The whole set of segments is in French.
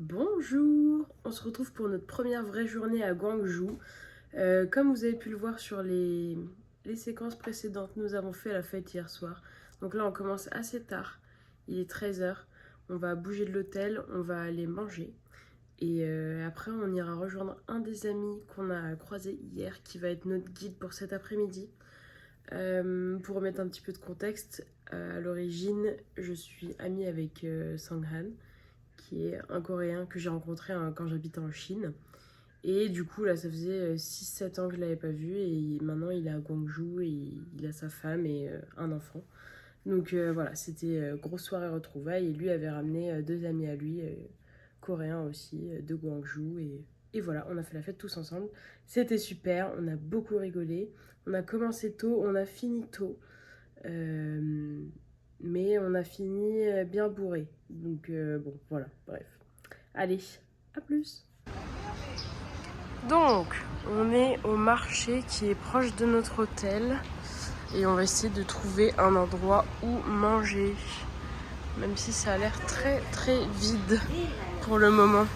Bonjour, on se retrouve pour notre première vraie journée à Gwangju. Comme vous avez pu le voir sur les séquences précédentes, nous avons fait la fête hier soir. Donc là on commence assez tard, il est 13 h. On va bouger de l'hôtel, on va aller manger. Et après on ira rejoindre un des amis qu'on a croisé hier qui va être notre guide pour cet après-midi. Pour remettre un petit peu de contexte, à l'origine je suis amie avec Sang-han, qui est un Coréen que j'ai rencontré quand j'habitais en Chine. Et du coup, là, ça faisait 6-7 ans que je ne l'avais pas vu. Et maintenant, il est à Gwangju et il a sa femme et un enfant. Donc voilà, c'était grosse soirée retrouvailles. Et lui avait ramené deux amis à lui, coréens aussi, de Gwangju. Et voilà, on a fait la fête tous ensemble. C'était super, on a beaucoup rigolé. On a commencé tôt, on a fini tôt. Mais on a fini bien bourré. Donc bon, voilà, bref. Allez, à plus. Donc, on est au marché qui est proche de notre hôtel. Et on va essayer de trouver un endroit où manger. Même si ça a l'air très très vide pour le moment.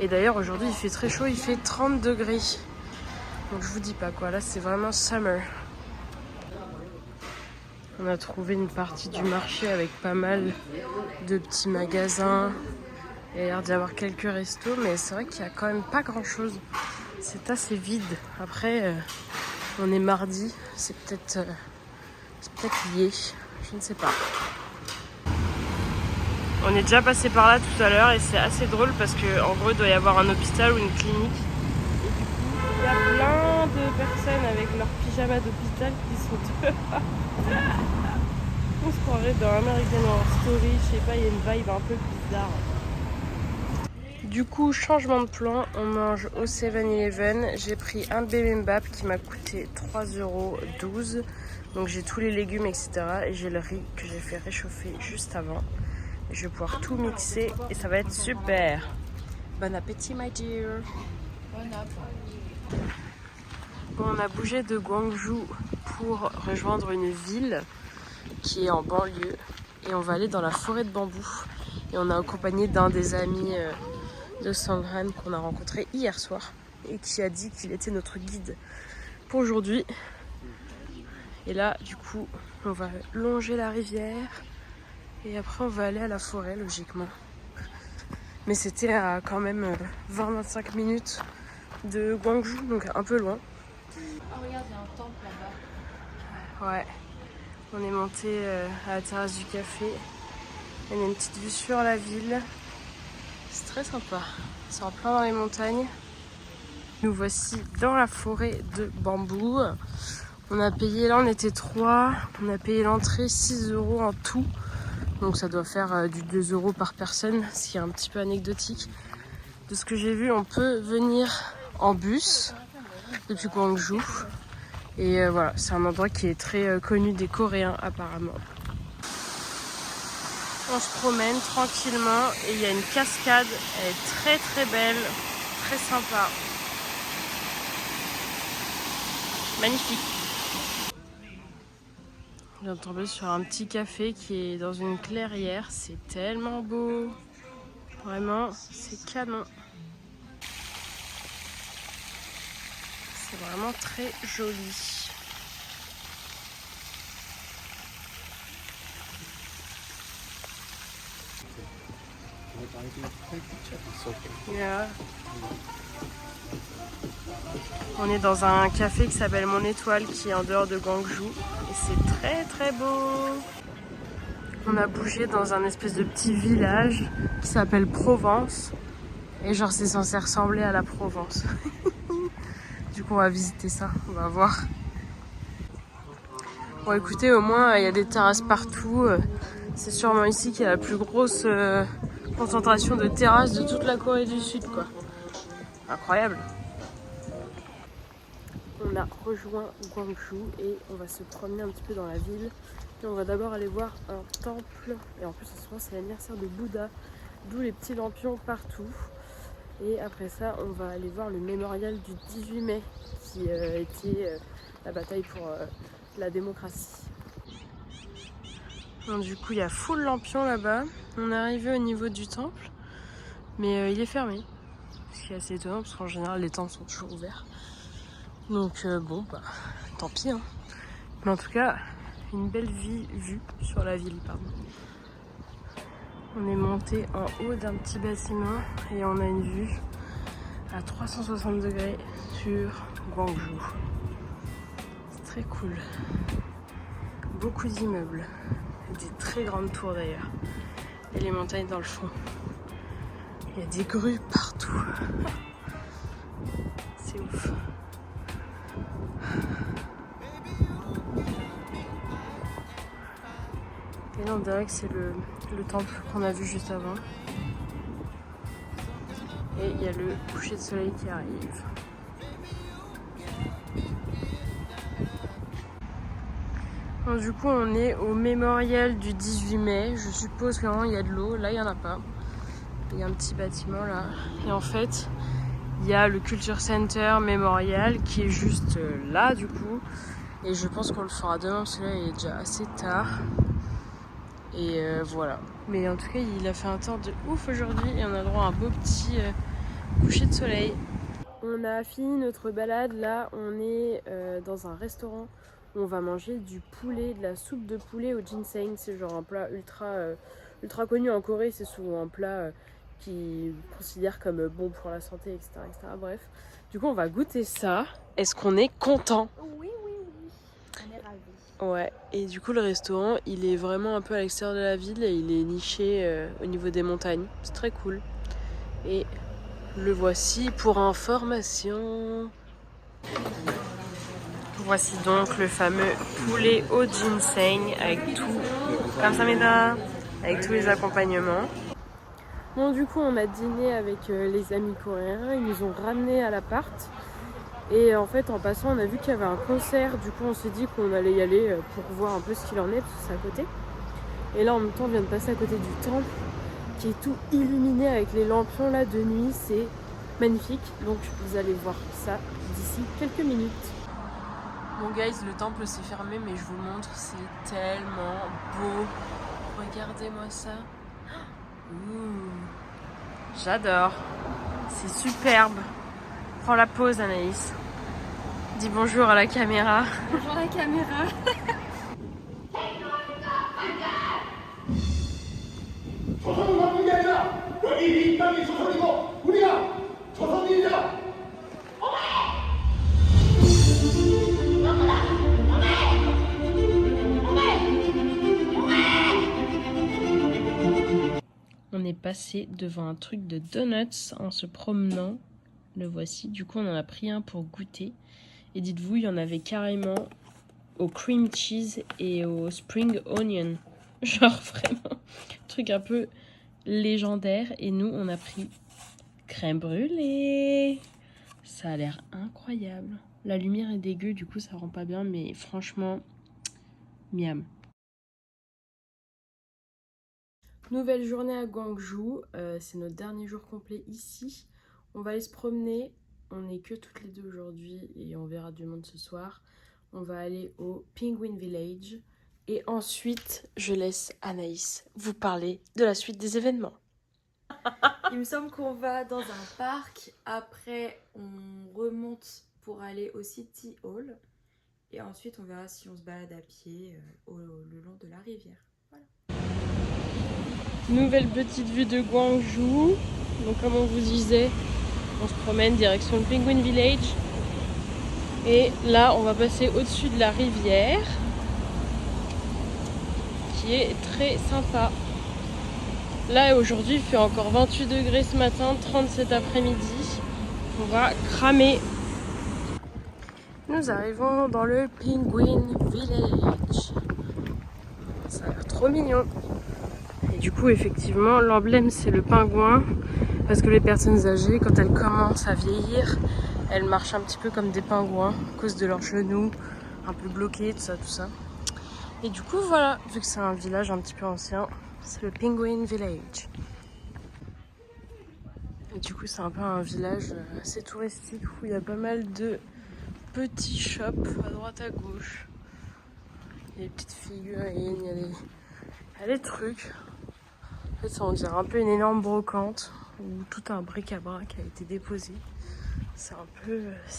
Et d'ailleurs, aujourd'hui, il fait très chaud, il fait 30 degrés. Donc je vous dis pas quoi, là c'est vraiment summer. On a trouvé une partie du marché avec pas mal de petits magasins. Il y a l'air d'y avoir quelques restos, mais c'est vrai qu'il n'y a quand même pas grand chose. C'est assez vide. Après, on est mardi, c'est peut-être lié, je ne sais pas. On est déjà passé par là tout à l'heure et c'est assez drôle parce qu'en gros il doit y avoir un hôpital ou une clinique. Et du coup, il y a plein de personnes avec leurs pyjamas d'hôpital qui sont dehors. On se croirait dans American Horror Story, je sais pas, il y a une vibe un peu bizarre. Du coup, changement de plan, on mange au 7-Eleven. J'ai pris un bibimbap qui m'a coûté 3,12 €. Donc j'ai tous les légumes, etc. Et j'ai le riz que j'ai fait réchauffer juste avant. Et je vais pouvoir tout mixer et ça va être super. Bon appétit, my dear. Bon appétit. Bon, on a bougé de Gwangju pour rejoindre une ville qui est en banlieue. Et on va aller dans la forêt de bambou. Et on est accompagné d'un des amis de Sang-han qu'on a rencontré hier soir et qui a dit qu'il était notre guide pour aujourd'hui. Et là, du coup, on va longer la rivière et après on va aller à la forêt logiquement. Mais c'était à quand même 20-25 minutes de Gwangju, donc un peu loin. Ah regarde, il y a un temple là-bas. Ouais, on est monté à la terrasse du café. Il y a une petite vue sur la ville. C'est très sympa. C'est en plein dans les montagnes. Nous voici dans la forêt de bambou. On a payé, là on était 3, on a payé l'entrée 6 € en tout. Donc ça doit faire du 2 € par personne, ce qui est un petit peu anecdotique. De ce que j'ai vu, on peut venir en bus depuis Gwangju. Et voilà, c'est un endroit qui est très connu des Coréens apparemment. On se promène tranquillement et il y a une cascade, elle est très très belle, très sympa. Magnifique. Je viens de tomber sur un petit café qui est dans une clairière, c'est tellement beau. Vraiment, c'est canon. C'est vraiment très joli. Yeah. On est dans un café qui s'appelle Mon Étoile qui est en dehors de Gwangju et c'est très très beau. On a bougé dans un espèce de petit village qui s'appelle Provence et genre c'est censé ressembler à la Provence. Du coup on va visiter ça, on va voir. Bon écoutez, au moins il y a des terrasses partout. C'est sûrement ici qu'il y a la plus grosse concentration de terrasses de toute la Corée du Sud quoi. Incroyable. On a rejoint Gwangju et on va se promener un petit peu dans la ville. Et on va d'abord aller voir un temple. Et en plus, en ce moment, c'est l'anniversaire de Bouddha, d'où les petits lampions partout. Et après ça, on va aller voir le mémorial du 18 mai, qui était la bataille pour la démocratie. Donc, du coup, il y a full lampion là-bas. On est arrivé au niveau du temple, mais il est fermé. Ce qui est assez étonnant parce qu'en général, les temples sont toujours ouverts. Donc, bon, bah, tant pis. Hein. Mais en tout cas, une belle vue sur la ville, pardon. On est monté en haut d'un petit bâtiment et on a une vue à 360 degrés sur Gwangju. C'est très cool. Beaucoup d'immeubles. Des très grandes tours d'ailleurs. Et les montagnes dans le fond. Il y a des grues partout. C'est ouf. Et là on dirait que c'est le temple qu'on a vu juste avant. Et il y a le coucher de soleil qui arrive. Donc, du coup on est au mémorial du 18 mai. Je suppose que il y a de l'eau. Là il n'y en a pas. Il y a un petit bâtiment là. Et en fait il y a le Culture Center Mémorial qui est juste là du coup. Et je pense qu'on le fera demain parce que là il est déjà assez tard. Et voilà. Mais en tout cas il a fait un temps de ouf aujourd'hui et on a droit à un beau petit coucher de soleil. On a fini notre balade. Là on est dans un restaurant où on va manger du poulet, de la soupe de poulet au ginseng. C'est genre un plat ultra connu en Corée. C'est souvent un plat qui considère comme bon pour la santé, etc., etc. Bref, du coup on va goûter ça. Est-ce qu'on est content? Oui, on est ravis. Ouais, et du coup le restaurant il est vraiment un peu à l'extérieur de la ville et il est niché au niveau des montagnes. C'est très cool. Et le voici pour information. Voici donc le fameux poulet au ginseng avec tout, comme ça mesdames, avec tous les accompagnements. Bon, du coup, on a dîné avec les amis coréens. Ils nous ont ramenés à l'appart. Et en fait, en passant, on a vu qu'il y avait un concert. Du coup, on s'est dit qu'on allait y aller pour voir un peu ce qu'il en est, parce que c'est à côté. Et là, en même temps, on vient de passer à côté du temple, qui est tout illuminé avec les lampions là de nuit. C'est magnifique. Donc, vous allez voir ça d'ici quelques minutes. Bon, guys, le temple s'est fermé, mais je vous le montre. C'est tellement beau. Regardez-moi ça. Ouh, j'adore, c'est superbe. Prends la pause Anaïs. Dis bonjour à la caméra. Bonjour la caméra. On est passé devant un truc de donuts en se promenant. Le voici. Du coup, on en a pris un pour goûter. Et dites-vous, il y en avait carrément au cream cheese et au spring onion. Genre vraiment, truc un peu légendaire. Et nous, on a pris crème brûlée. Ça a l'air incroyable. La lumière est dégueu, du coup, ça rend pas bien. Mais franchement, miam. Nouvelle journée à Gwangju, c'est notre dernier jour complet ici. On va aller se promener, on n'est que toutes les deux aujourd'hui et on verra du monde ce soir. On va aller au Penguin Village et ensuite je laisse Anaïs vous parler de la suite des événements. Il me semble qu'on va dans un parc, après on remonte pour aller au City Hall et ensuite on verra si on se balade à pied le long de la rivière. Nouvelle petite vue de Gwangju. Donc comme on vous disait, on se promène direction le Penguin Village. Et là, on va passer au-dessus de la rivière, qui est très sympa. Là, aujourd'hui, il fait encore 28 degrés ce matin, 30 cet après-midi. On va cramer. Nous arrivons dans le Penguin Village. Ça a l'air trop mignon. Et du coup, effectivement, l'emblème, c'est le pingouin. Parce que les personnes âgées, quand elles commencent à vieillir, elles marchent un petit peu comme des pingouins à cause de leurs genoux un peu bloqués, tout ça. Et du coup, voilà, vu que c'est un village un petit peu ancien, c'est le Penguin Village. Et du coup, c'est un peu un village assez touristique où il y a pas mal de petits shops à droite à gauche. Il y a des petites figurines, il y a Il y a des trucs. En fait, ça on dirait un peu une énorme brocante où tout un bric-à-brac a été déposé. C'est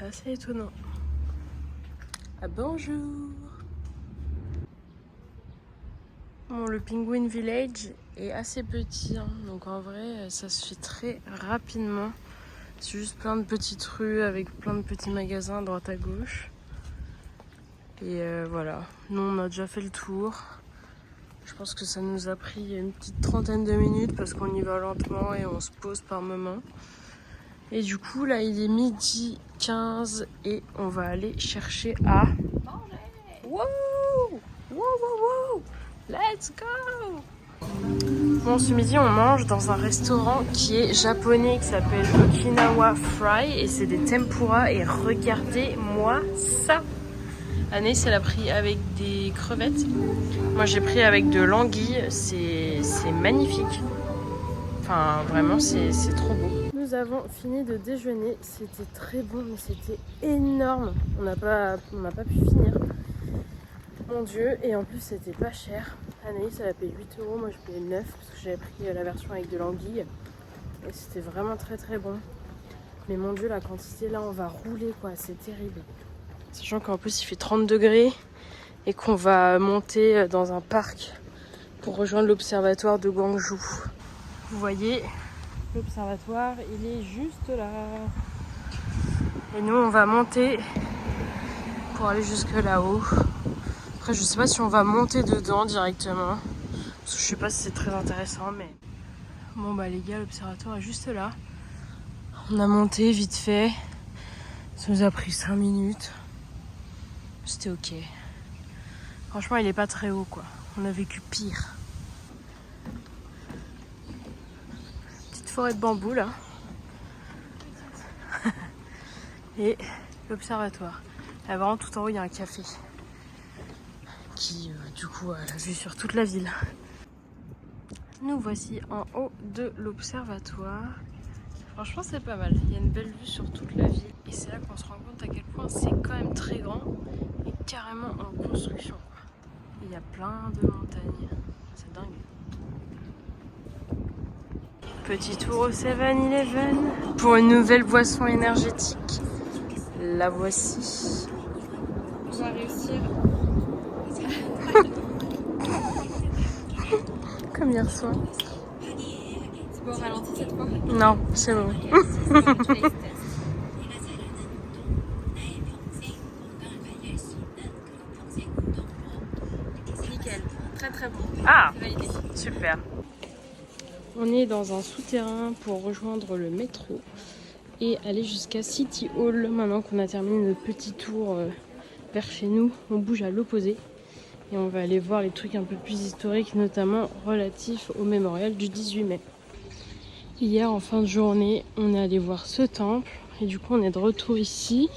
assez étonnant. Ah, bonjour. Bon, le Penguin Village est assez petit, hein, donc en vrai ça se fait très rapidement. C'est juste plein de petites rues avec plein de petits magasins à droite à gauche. Et voilà, nous on a déjà fait le tour. Je pense que ça nous a pris une petite trentaine de minutes parce qu'on y va lentement et on se pose par moment. Et du coup là il est 12h15 et on va aller chercher à manger. Wow! Wow, wow, wow! Let's go! Bon, ce midi on mange dans un restaurant qui est japonais qui s'appelle Okinawa Fry et c'est des tempura et regardez-moi ça! Anaïs elle a pris avec des crevettes. Moi j'ai pris avec de l'anguille. C'est magnifique. Enfin vraiment c'est trop beau. Nous avons fini de déjeuner. C'était très bon mais c'était énorme. On n'a pas pu finir. Mon dieu. Et en plus c'était pas cher. Anaïs elle a payé 8 €. Moi je payé 9 parce que j'avais pris la version avec de l'anguille. Et c'était vraiment très très bon. Mais mon dieu la quantité là on va rouler quoi. C'est terrible. Sachant qu'en plus il fait 30 degrés et qu'on va monter dans un parc pour rejoindre l'observatoire de Gwangju. Vous voyez, l'observatoire il est juste là. Et nous on va monter pour aller jusque là-haut. Après je sais pas si on va monter dedans directement. Parce que je sais pas si c'est très intéressant mais... Bon bah les gars, l'observatoire est juste là. On a monté vite fait. Ça nous a pris 5 minutes. C'était ok. Franchement, il est pas très haut quoi. On a vécu pire. Petite forêt de bambou là. Et l'observatoire. Là vraiment tout en haut il y a un café. Qui du coup a la vue sur toute la ville. Nous voici en haut de l'observatoire. Franchement c'est pas mal. Il y a une belle vue sur toute la ville. Et c'est là qu'on se rend compte à quel point c'est quand même très grand. Et carrément en construction. Il y a plein de montagnes. C'est dingue. Petit tour au 7-Eleven pour une nouvelle boisson énergétique. La voici. On va réussir. Comme hier soir. C'est bon, ralenti cette fois? Non, c'est bon. Nickel, très très bon. Ah, Validé. super. On est dans un souterrain pour rejoindre le métro et aller jusqu'à City Hall. Maintenant qu'on a terminé notre petit tour vers chez nous, on bouge à l'opposé et on va aller voir les trucs un peu plus historiques, notamment relatifs au mémorial du 18 mai. Hier, en fin de journée, on est allé voir ce temple et du coup on est de retour ici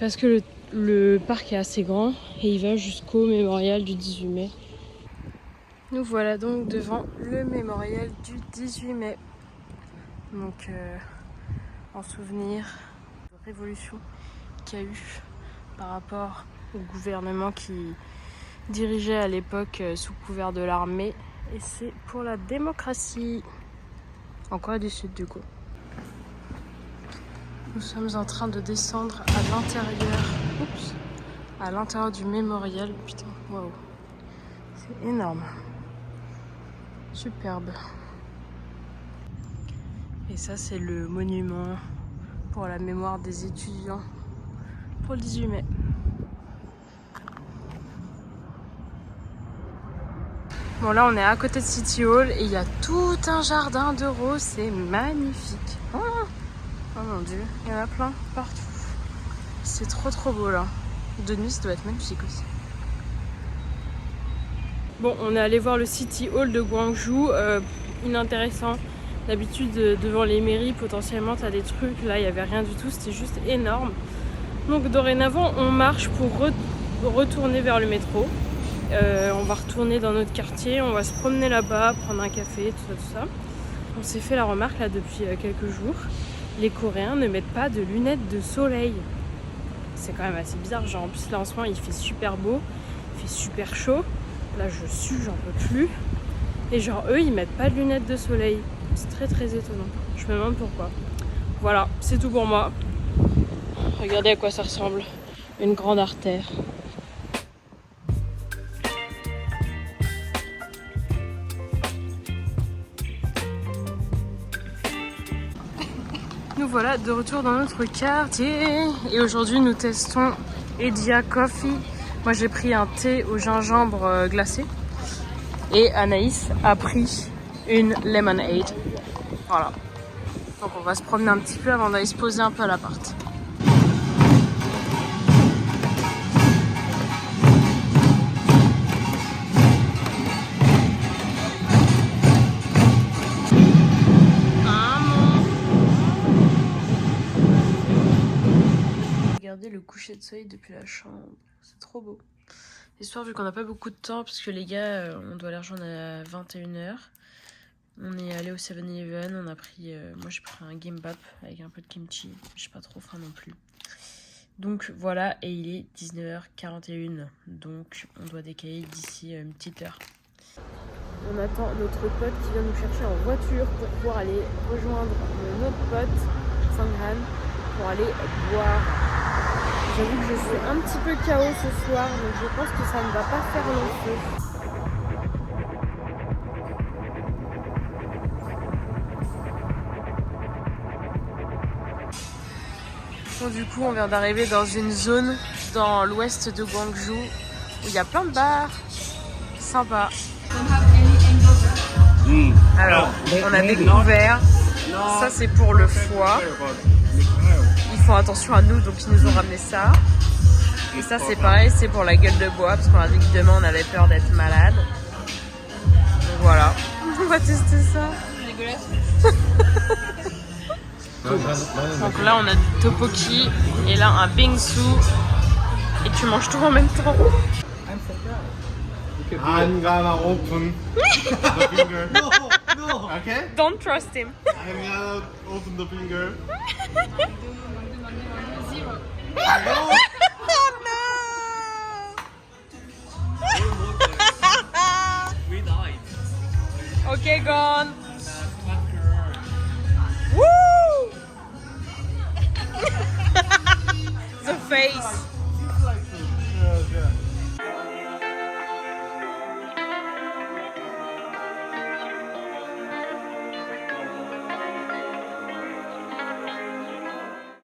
parce que le parc est assez grand et il va jusqu'au mémorial du 18 mai. Nous voilà donc devant le mémorial du 18 mai. Donc en souvenir de la révolution qu'il y a eu par rapport au gouvernement qui dirigeait à l'époque sous couvert de l'armée. Et c'est pour la démocratie. En Corée du Sud du coup. Nous sommes en train de descendre à l'intérieur. Oups. À l'intérieur du mémorial. Putain, waouh. C'est énorme. Superbe. Et ça c'est le monument pour la mémoire des étudiants pour le 18 mai. Bon là on est à côté de City Hall et il y a tout un jardin de roses, c'est magnifique. Oh mon dieu, il y en a plein partout. C'est trop beau là. De nuit ça doit être magnifique aussi. Bon, on est allé voir le City Hall de Gwangju, inintéressant. D'habitude, devant les mairies, potentiellement, t'as des trucs. Là, il n'y avait rien du tout, c'était juste énorme. Donc, dorénavant, on marche pour retourner vers le métro. On va retourner dans notre quartier, on va se promener là-bas, prendre un café, tout ça. On s'est fait la remarque, là, depuis quelques jours. Les Coréens ne mettent pas de lunettes de soleil. C'est quand même assez bizarre. Genre, en plus, là, en ce moment, il fait super beau, il fait super chaud. Là je sue, j'en peux plus. Et genre eux ils mettent pas de lunettes de soleil. C'est très très étonnant. Je me demande pourquoi. Voilà, c'est tout pour moi. Regardez à quoi ça ressemble. Une grande artère. Nous voilà de retour dans notre quartier. Et aujourd'hui nous testons Edia Coffee. Moi j'ai pris un thé au gingembre glacé. Et Anaïs a pris une lemonade. Voilà. Donc on va se promener un petit peu avant d'aller se poser un peu à l'appart. Regardez le coucher de soleil depuis la chambre. C'est trop beau. Ce soir, vu qu'on n'a pas beaucoup de temps, parce que les gars, on doit les rejoindre à 21h. On est allé au 7-Eleven, on a pris... moi j'ai pris un gimbap avec un peu de kimchi. Je suis pas trop faim non plus. Donc voilà, et il est 19h41. Donc on doit décaler d'ici une petite heure. On attend notre pote qui vient nous chercher en voiture pour pouvoir aller rejoindre notre pote, Sangran, pour aller boire. J'avoue que je suis un petit peu KO ce soir, donc je pense que ça ne va pas faire long feu. Bon, du coup, on vient d'arriver dans une zone dans l'ouest de Gwangju où il y a plein de bars sympas. Alors, on a découvert, ça c'est pour le foie. Ils font attention à nous, donc ils nous ont ramené ça. Et ça c'est pareil, c'est pour la gueule de bois, parce qu'on a dit que demain on avait peur d'être malade. Donc voilà, on va tester ça. Donc là on a du tteokbokki et là un bingsu. Et tu manges tout en même temps. I'm gonna open the finger. No. Okay? Don't trust him. I'm gonna open the finger. We died. Okay, gone. Woo! The face.